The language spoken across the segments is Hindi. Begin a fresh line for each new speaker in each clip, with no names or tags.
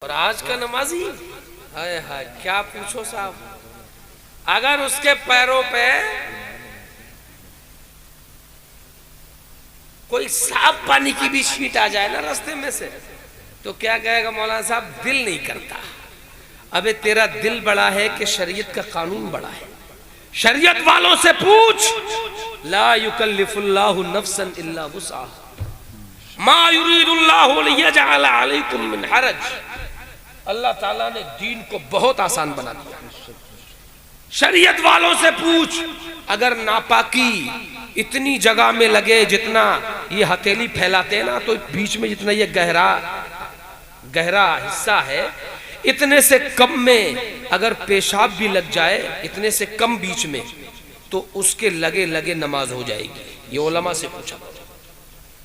और आज का नमाजी हाय हाय क्या पूछो साहब, अगर उसके पैरों पे कोई साफ पानी की भी छींट आ जाए ना रास्ते में से तो क्या कहेगा मौलाना साहब, दिल नहीं करता। अबे तेरा दिल बड़ा है कि शरीयत का कानून बड़ा है? शरीयत वालों से पूछ, ला युकल्लिफुल्लाहु नफ्सन इल्ला वुसअहा मा युरीदुल्लाहु लियजअल अलैकुम मिन हरज। अल्लाह ताला ने दीन को बहुत आसान बना दिया। शरीयत वालों से पूछ, अगर नापाकी इतनी जगह में लगे जितना ये हथेली फैलाते हैं ना, तो बीच में जितना ये गहरा हिस्सा है, इतने से कम में अगर पेशाब भी लग जाए, इतने से कम बीच में, तो उसके लगे लगे नमाज हो जाएगी। ये उलमा से पूछा।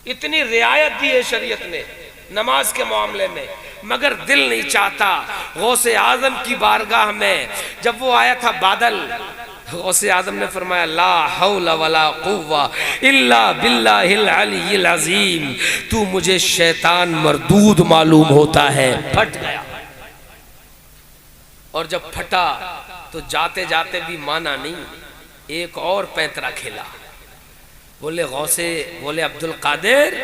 इतनी रियायत दी है शरीयत ने नमाज के मामले में, मगर दिल नहीं चाहता। गौसे आजम की बारगाह में जब वो आया था बादल, गौसे आजम ने फरमाया ला हौला वला कुव्वा इल्ला बिल्लाहिल अलीय्यिल अज़ीम। तू मुझे शैतान मरदूद मालूम होता है। फट गया, और जब फटा तो जाते जाते भी माना नहीं, एक और पैंतरा खेला। बोले गौसे, बोले अब्दुल कादिर,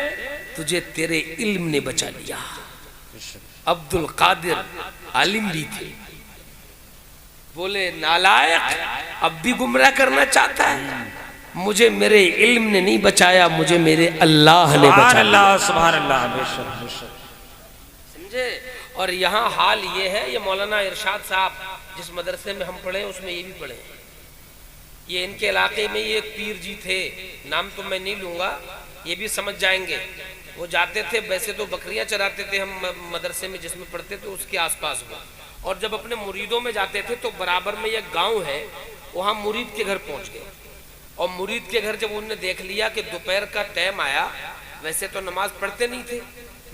तुझे तेरे इल्म ने बचा लिया। अब्दुल कादिर आलिम भी थे। बोले नालायक, अब भी गुमराह करना चाहता है? मुझे मेरे इल्म ने नहीं बचाया, मुझे मेरे अल्लाह ने बचाया।
सुभान अल्लाह।
समझे? और यहाँ हाल ये है, ये मौलाना इरशाद साहब जिस मदरसे में हम पढ़े उसमें ये भी पढ़े। ये इनके इलाके में ये पीर जी थे, नाम तो मैं नहीं लूंगा, ये भी समझ जाएंगे। वो जाते थे, वैसे तो बकरियां चराते थे हम मदरसे में जिसमें पढ़ते थे उसके आसपास में, और जब अपने मुरीदों में जाते थे तो बराबर में एक गांव है, वहाँ मुरीद के घर पहुँच गए। और मुरीद के घर जब उन्होंने देख लिया कि दोपहर का टाइम आया, वैसे तो नमाज पढ़ते नहीं थे,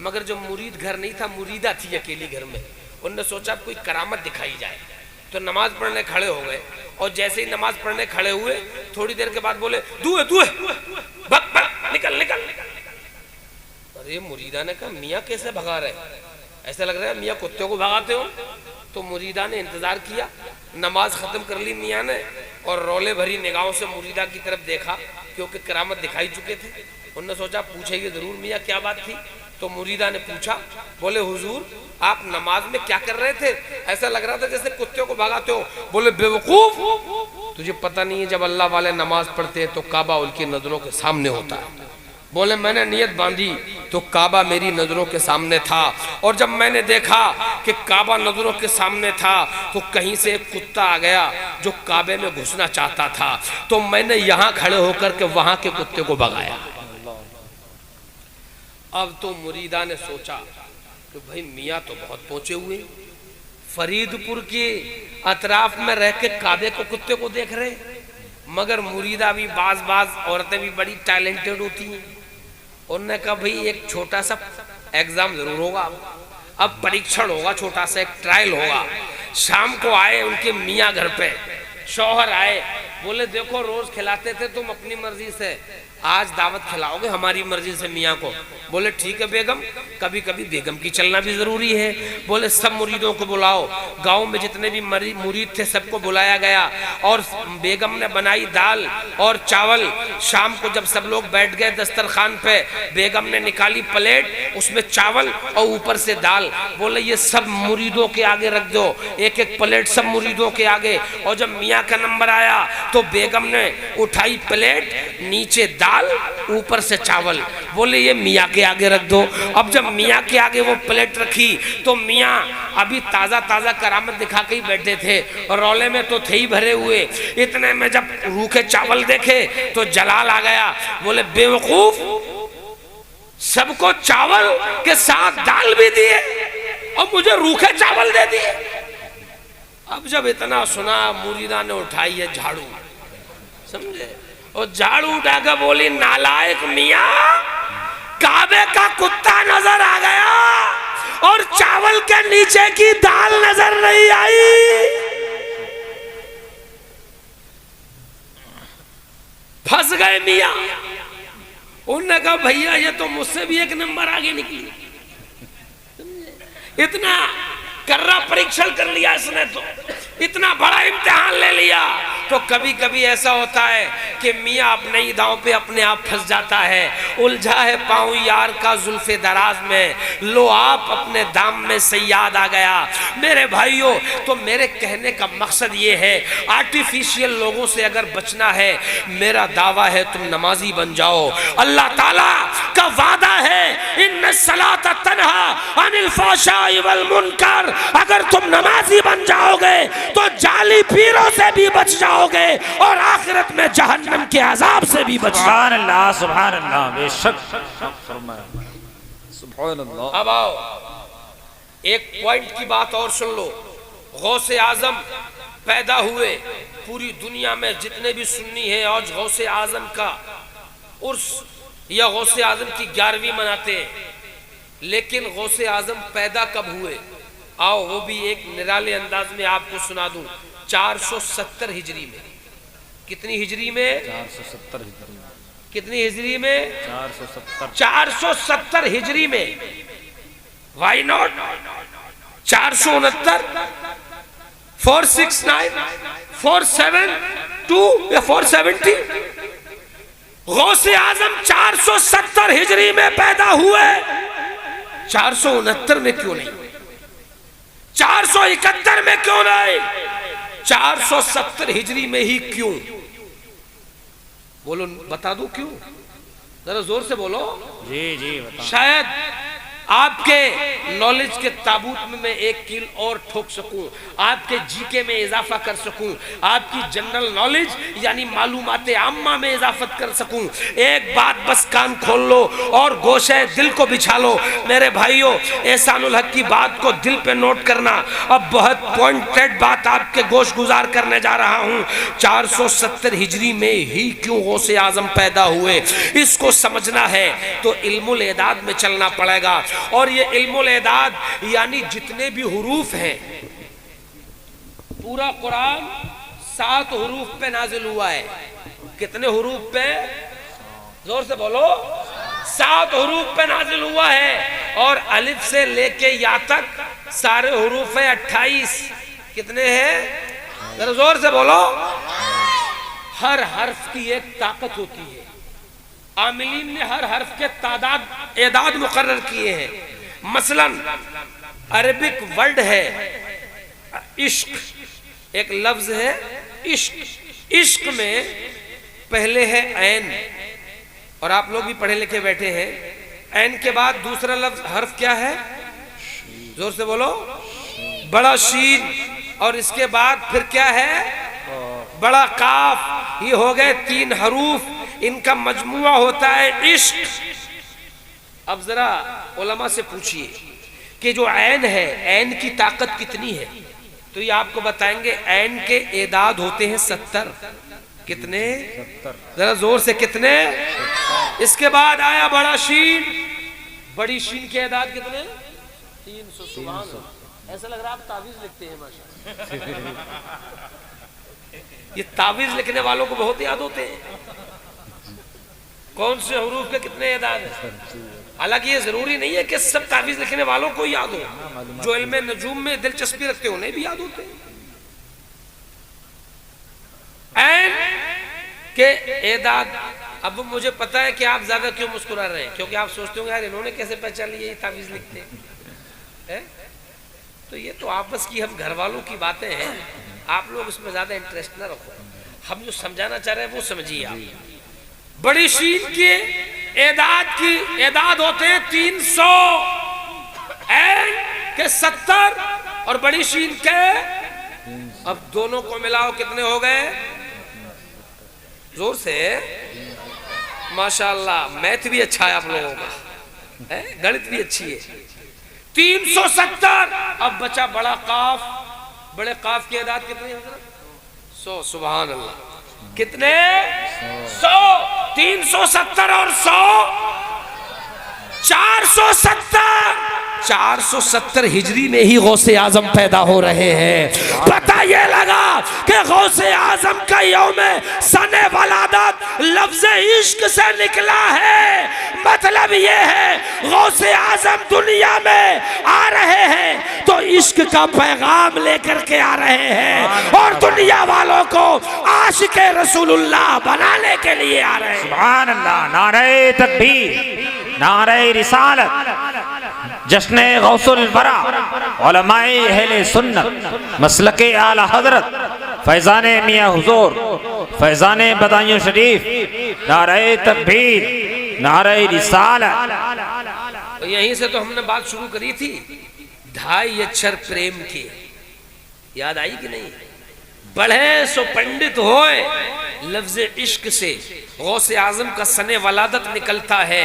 मगर जब मुरीद घर नहीं था, मुरीदा थी अकेली घर में, उन्होंने सोचा कोई करामत दिखाई जाए, तो नमाज पढ़ने खड़े हो गए। और जैसे ही नमाज पढ़ने खड़े हुए, थोड़ी देर के बाद बोले दुए दुए बक बक, निकल निकल निकल। अरे मुरीदा ने कहा मियाँ कैसे भगा रहे, ऐसा लग रहा है मियाँ कुत्ते को भगाते हो। तो मुरीदा ने इंतजार किया, नमाज खत्म कर ली मियाँ ने, और रोले भरी निगाहों से मुरीदा की तरफ देखा, क्योंकि करामत दिखाई चुके थे। उन्होंने सोचा पूछेगी जरूर मियाँ क्या बात थी। तो मुरीदा ने पूछा, बोले हुजूर आप नमाज में क्या कर रहे थे, ऐसा लग रहा था जैसे कुत्ते को भगाते हो। बोले बेवकूफ, तुझे पता नहीं है जब अल्लाह वाले नमाज पढ़ते हैं तो काबा उनकी नजरों के सामने होता है। बोले मैंने नियत बांधी तो काबा मेरी नजरों के सामने था, और जब मैंने देखा कि काबा नजरों के सामने था तो कहीं से एक कुत्ता आ गया जो काबे में घुसना चाहता था, तो मैंने यहाँ खड़े होकर के वहां के कुत्ते को भगाया। अब तो मुरीदा ने सोचा कि भाई मियाँ तो बहुत पहुंचे हुए, फरीदपुर के अतराफ में रह के काबे को कुत्ते को देख रहे, मगर मुरीदा भी बाज औरतें भी बड़ी टैलेंटेड होती हैं। उन्होंने कहा भाई एक छोटा सा एग्जाम जरूर होगा, अब परीक्षण होगा, छोटा सा एक ट्रायल होगा। शाम को आए उनके मियाँ घर पे, शौहर आए, बोले देखो रोज खिलाते थे तुम अपनी मर्जी से, आज दावत खिलाओगे हमारी मर्जी से मियाँ को। बोले ठीक है बेगम, कभी कभी बेगम की चलना भी जरूरी है। बोले सब मुरीदों को बुलाओ, गांव में जितने भी मुरीद थे सबको बुलाया गया, और बेगम ने बनाई दाल और चावल। शाम को जब सब लोग बैठ गए दस्तरखान पे, बेगम ने निकाली प्लेट, उसमें चावल और ऊपर से दाल। बोले ये सब मुरीदों के आगे रख दो, एक एक प्लेट सब मुरीदों के आगे। और जब मियाँ का नंबर आया तो बेगम ने उठाई प्लेट, नीचे दाल ऊपर से चावल, बोले ये मियाँ के आगे रख दो। अब जब मियाँ के आगे वो प्लेट रखी तो मियाँ अभी ताजा ताजा करामत दिखा के ही बैठे थे, और रौले में तो थे ही भरे हुए। इतने में जब रूखे चावल देखे तो जलाल आ गया। बोले बेवकूफ, सबको चावल के साथ दाल भी दिए और मुझे रूखे चावल दे दिए। अब जब इतना सुना, मुरीदा ने उठाई है झाड़ू, समझे, और झाड़ू उठाकर बोली नालायक मियाँ, काबे का कुत्ता नजर आ गया और चावल के नीचे की दाल नजर नहीं आई। फंस गए मियाँ। उन्होंने कहा भैया ये तो मुझसे भी एक नंबर आगे निकली। इतना कर्रा परीक्षण कर लिया इसने, तो इतना बड़ा इम्तिहान ले लिया। तो कभी कभी ऐसा होता है कि मियाँ अपने ही दांव पे अपने आप फंस जाता है। उलझा है पाँव यार का जुल्फे दराज में, लो आप अपने दाम में सयाद आ गया। मेरे भाइयों, तो मेरे कहने का मकसद ये है, आर्टिफिशियल लोगों से अगर बचना है, मेरा दावा है तुम नमाजी बन जाओ। अल्लाह ताला का वादा है, इन्ना सलात तन्हा अनिल फाशाई वल मुनकर। अगर तुम नमाजी बन जाओगे तो जाली पीरों से भी बच जाओगे और आखिरत में जहन्नम के अजाब से भी बच।
सुभान अल्लाह, सुभान अल्लाह, बेशक सुभान अल्लाह।
अब आओ एक पॉइंट की बात और सुन लो। गौसे आजम पैदा हुए, पूरी दुनिया में जितने भी सुन्नी हैं आज गौसे आजम का उर्स या गौसे आजम की 11वीं मनाते हैं, लेकिन गौसे आजम पैदा कब हुए? आओ वो भी एक निराले अंदाज में आपको सुना दूं। 470 हिजरी में। कितनी हिजरी में?
470 हिजरी में।
कितनी हिजरी में?
470।
470 हिजरी में। वाई नॉट 469, 469, 472 या 470। गौसे आजम 470 हिजरी में पैदा हुए, 469 में क्यों नहीं? 471 में क्यों नहीं? 470 हिजरी में ही क्यों? बोलो, बता दूं क्यों? जरा जोर से बोलो।
जी जी बताओ।
शायद आपके नॉलेज के ताबूत में मैं एक कील और ठोक सकूं, आपके जीके में इजाफा कर सकूं, आपकी जनरल नॉलेज यानी मालूमात आम्मा में इजाफत कर सकूं। एक बात बस कान खोल लो और गोशे दिल को बिछा लो। मेरे भाइयों, एहसानुल हक की बात को दिल पे नोट करना। अब बहुत पॉइंटेड बात आपके गोश गुजार करने जा रहा हूं। 470 हिजरी में ही क्यों गौसे आजम पैदा हुए, इसको समझना है तो इल्मुल एदाद में चलना पड़ेगा। और ये इल्मुल एदाद यानी जितने भी हुरूफ हैं, पूरा कुरान 7 हुरूफ पे नाजिल हुआ है। कितने हुरूफ पे? जोर से बोलो। 7 हुरूफ पे नाजिल हुआ है। और अलिफ से लेके या तक सारे हुरूफ है 28। कितने हैं? जरा जोर से बोलो। हर हर्फ की एक ताकत होती है। आमिलीन ने हर हर्फ के तादाद एदाद मुकर्रर किए हैं। मसलन अरबिक वर्ड है इश्क, एक लफ्ज है इश्क। इश्क में पहले है ऐन, और आप लोग भी पढ़े लिखे बैठे हैं। ऐन के बाद दूसरा लफ्ज हर्फ क्या है? जोर से बोलो। बड़ा शीन। और इसके बाद फिर क्या है? बड़ा काफ। ये हो गए 3 हरूफ, इनका मजमुआ होता है इश्क। अब जरा उलमा से पूछिए कि जो ऐन है, ऐन की ताकत कितनी है? तो ये आपको बताएंगे। ऐन के एदाद होते हैं 70। कितने?
70।
जरा जोर से, कितने? इसके बाद आया बड़ा शीन। बड़ी शीन के एदाद कितने? 300। सुभान अल्लाह। ऐसा लग रहा है आप तावीज लिखते हैं माशाअल्लाह। ये तावीज लिखने वालों को बहुत याद होते हैं कौन से हुरूफ के कितने एदाद है। हालांकि ये जरूरी नहीं है कि सब तावीज लिखने वालों को याद हो, जो इल्म नजूम में दिलचस्पी रखते हो उन्हें भी याद होते हैं। ऐन के एदाद। अब मुझे पता है कि आप ज्यादा क्यों मुस्कुरा रहे हैं, क्योंकि आप सोचते होंगे यार इन्होंने कैसे पहचान लिया ये तावीज लिखते हैं। तो ये तो आपस की हम घर वालों की बातें हैं, आप लोग इसमें ज्यादा इंटरेस्ट ना रखो। हम जो समझाना चाह रहे हैं वो समझिए आप। बड़ी शीन के एदाद होते हैं 300, ऐन के 70 और बड़ी शीन के। अब दोनों को मिलाओ कितने हो गए? जोर से। माशाअल्लाह, मैथ भी अच्छा है आप लोगों का, गणित भी अच्छी है। 370। अब बचा बड़ा काफ। बड़े काफ की एदाद कितनी है? 100। सुभान अल्लाह। कितने? 100। 370 और 100 470। 470 हिजरी में ही गौसे आजम पैदा हो रहे हैं। पता ये लगा कि गौसे आजम का यौम सने वलादत लफ्ज इश्क से निकला है। मतलब ये है गौसे आजम दुनिया में आ रहे हैं तो इश्क का पैगाम लेकर के आ रहे हैं और दुनिया वालों को आशिके रसूलुल्लाह बनाने के लिए आ रहे हैं।
सुभान अल्लाह, नारे तकबीर, नारे रिसालत, जश्न गौसुल बरा, उलमाए अहले सुन्नत, मसलके आला हजरत, फैजान मियां हुजूर, फैजान बदायूं शरीफ, नारे तकबीर, नारे रिसालत।
तो यहीं से तो हमने बात शुरू करी थी, 2.5 अक्षर प्रेम की, याद आई कि नहीं? पढ़े सो पंडित होए, लफ्ज इश्क से गौसे आजम का सने वलादत निकलता है।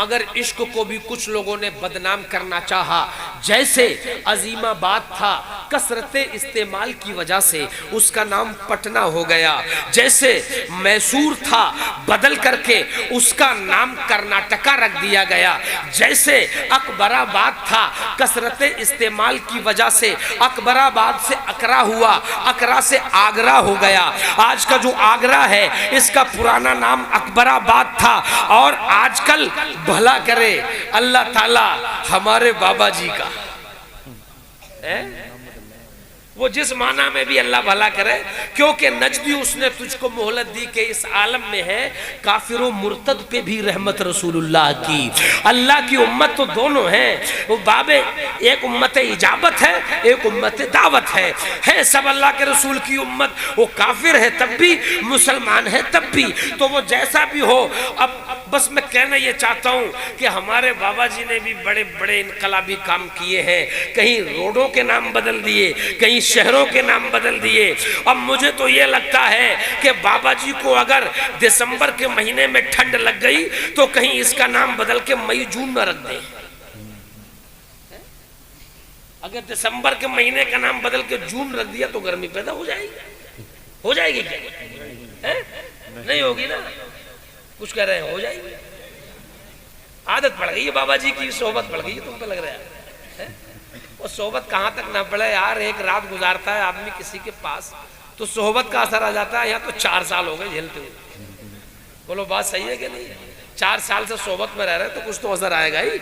मगर इश्क को भी कुछ लोगों ने बदनाम करना चाहा। जैसे अजीमाबाद था, कसरत इस्तेमाल की वजह से उसका नाम पटना हो गया। जैसे मैसूर था, बदल करके उसका नाम कर्नाटका रख दिया गया। जैसे अकबराबाद था, कसरत इस्तेमाल की वजह से अकबराबाद से अकरा हुआ, अकरा से आगरा हो गया। आज का जो आगरा है इसका पुराना नाम अकबराबाद था। और आजकल भला करे अल्लाह ताला हमारे बाबा जी का है? वो जिस माना में भी अल्लाह भला करे, क्योंकि नजदी उसने तुझको मोहलत दी कि इस आलम में है काफिरों मुर्तद पे भी रहमत रसूलुल्लाह की। अल्लाह की उम्मत तो दोनों हैं, वो बाबे एक उम्मत इजाबत है, एक उम्मत दावत है सब अल्लाह के रसूल की उम्मत। वो काफिर है तब भी, मुसलमान है तब भी, तो वो जैसा भी हो। अब बस मैं कहना ये चाहता हूँ कि हमारे बाबा जी ने भी बड़े बड़े इनकलाबी काम किए हैं। कहीं रोडों के नाम बदल दिए, कहीं शहरों के नाम बदल दिए। अब मुझे तो ये लगता है कि बाबा जी को अगर दिसंबर के महीने में ठंड लग गई तो कहीं इसका नाम बदल के मई जून में रख दें। अगर दिसंबर के महीने का नाम बदल के जून रख दिया तो गर्मी पैदा हो जाएगी। हो जाएगी क्या? है? नहीं होगी ना? कुछ कह रहे हैं हो जाएगी। आदत पड़ गई है, बाबा जी की सोहबत पड़ गई है, तुम पे लग रहा है। वो सोहबत कहाँ तक ना पड़े यार। एक रात गुजारता है आदमी किसी के पास तो सोहबत का असर आ जाता है। यहाँ तो 4 साल हो गए झेलते हुए। बोलो बात सही है कि नहीं? 4 साल से सोहबत में रह रहे तो कुछ तो असर आएगा ही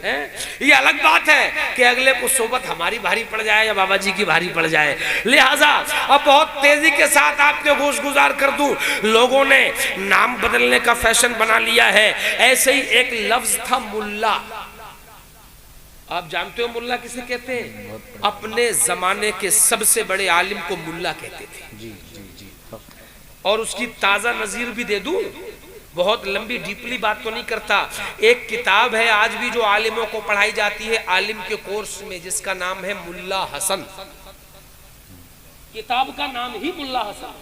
है। ये अलग बात है कि अगले को सोहबत हमारी भारी पड़ जाए या बाबा जी की भारी पड़ जाए। लिहाजा अब बहुत तेजी के साथ आपके गोश गुजार कर दूं, लोगों ने नाम बदलने का फैशन बना लिया है। ऐसे ही एक लफ्ज था मुल्ला। आप जानते हो मुल्ला किसे कहते हैं? अपने जमाने के सबसे बड़े आलिम को मुल्ला कहते थे।
जी जी जी।
और उसकी ताजा नजीर भी दे दूं, बहुत लंबी डीपली बात तो नहीं करता। एक किताब है आज भी जो आलिमों को पढ़ाई जाती है आलिम के कोर्स में, जिसका नाम है मुल्ला हसन। किताब का नाम ही मुल्ला हसन।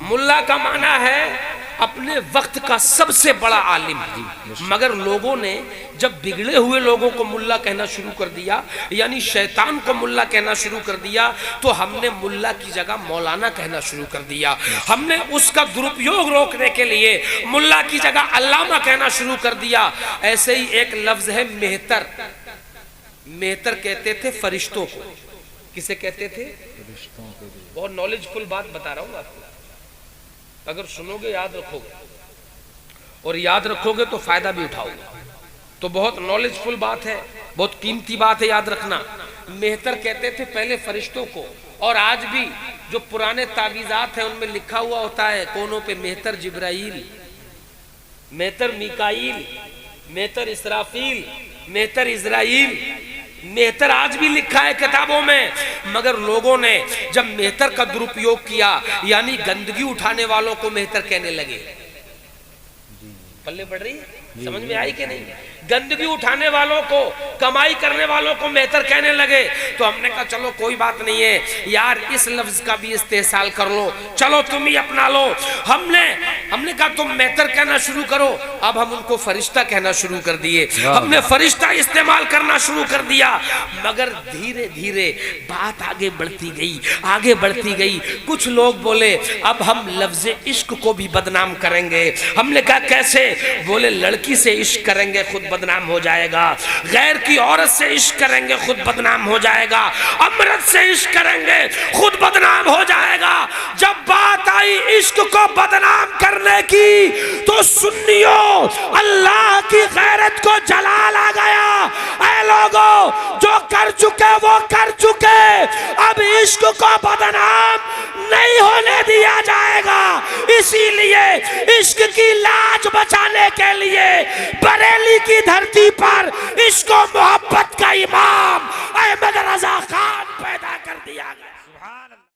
मुल्ला का माना है अपने वक्त का सबसे बड़ा आलिम। मगर लोगों ने जब बिगड़े हुए लोगों को मुल्ला कहना शुरू कर दिया, यानी शैतान को मुल्ला कहना शुरू कर दिया, तो हमने मुल्ला की जगह मौलाना कहना शुरू कर दिया। हमने उसका दुरुपयोग रोकने के लिए मुल्ला की जगह अल्लामा कहना शुरू कर दिया। ऐसे ही एक लफ्ज है मेहतर। मेहतर कहते थे फरिश्तों को। किसे कहते थे? बहुत नॉलेजफुल बात बता रहा हूं आपको, अगर सुनोगे याद रखोगे और याद रखोगे तो फायदा भी उठाओगे। तो बहुत नॉलेजफुल बात है, बहुत कीमती बात है, याद रखना। मेहतर कहते थे पहले फरिश्तों को, और आज भी जो पुराने तावीज़ात हैं उनमें लिखा हुआ होता है कोनों पे मेहतर जिब्राइल, मेहतर मिकाईल, मेहतर इसराफील, मेहतर इजराइल। मेहतर आज भी लिखा है किताबों में। मगर लोगों ने जब मेहतर का दुरुपयोग किया, यानी गंदगी उठाने वालों को मेहतर कहने लगे। पल्ले पड़ रही है? समझ में आई कि नहीं? गंदगी उठाने वालों को, कमाई करने वालों को मेहतर कहने लगे। तो हमने कहा चलो कोई बात नहीं है यार, इस लफ्ज का भी इस्तेमाल कर लो, चलो तुम ही अपना लो। हमने कहा तुम मेहतर कहना शुरू करो। अब हम उनको फरिश्ता कहना शुरू कर दिए, हमने फरिश्ता इस्तेमाल करना शुरू कर दिया। मगर धीरे धीरे बात आगे बढ़ती गई, आगे बढ़ती गई। कुछ लोग बोले अब हम लफ्ज इश्क को भी बदनाम करेंगे। हमने कहा कैसे? बोले लड़की से इश्क करेंगे खुद बदनाम हो जाएगा। गैर की औरत से इश्क करेंगे खुद बदनाम हो जाएगा। अमृत से इश्क करेंगे खुद बदनाम हो जाएगा। जब बात आई इश्क को बदनाम करने की तो सुन्नियों अल्लाह की गैरत को जलाल आ गया। ऐ लोगों, जो कर चुके वो कर चुके, अब इश्क को बदनाम नहीं होने दिया जाएगा। इसीलिए इश्क की लाज बचाने के लिए बरेली की धरती पर इश्क और मोहब्बत